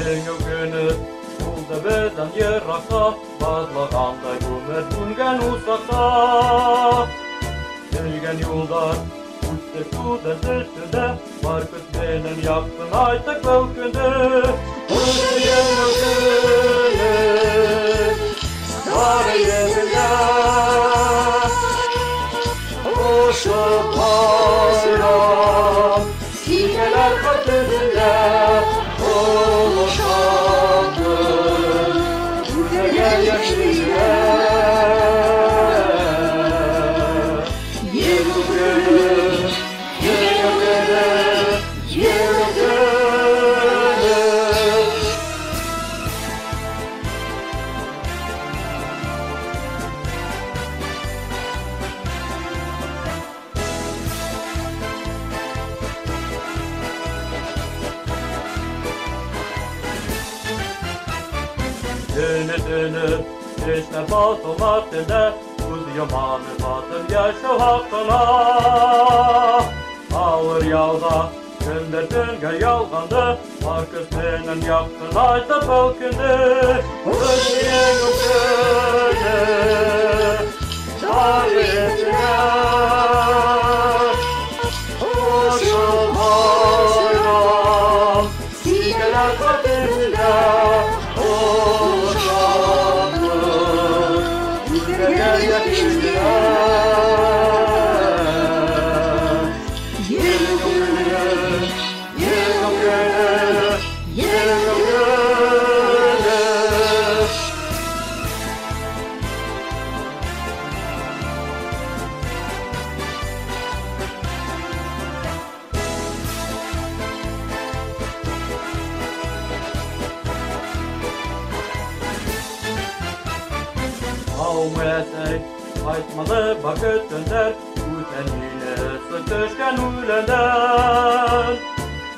Еңі күні Бұлды бізен ерақта Базлағандай өмір дүнген ұсақта Келген юлдар Үтті судан түстіде Бар күтменен яқтын айтық бұл күнді Бұлды еңі күні Сары есінде Oşu bayram Silkeler katılında Oluşandı Ülkeye yaşlıca Yeni günü Yeni günü Yeni günü Dönü Krishna batım hakkında Kuz yamanı batım yaşa hakkına Ağır yağda Gönderdiğin yalgandı Var kısmının yaktın ayta bölkünde Kışın günü Tarihine Oşu bayram Silkeler katılında Avmesek, aytmalı bakıt dönder Üten yine sıkışken ülenden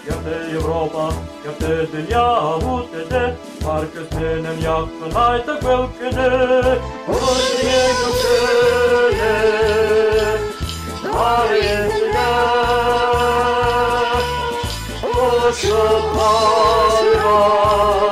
Yaptı Avrupa, yaptı dünya avutede Var kısmının yaktın aytık bölkünü Kuşun yükünü Tarihine Kuşun bayram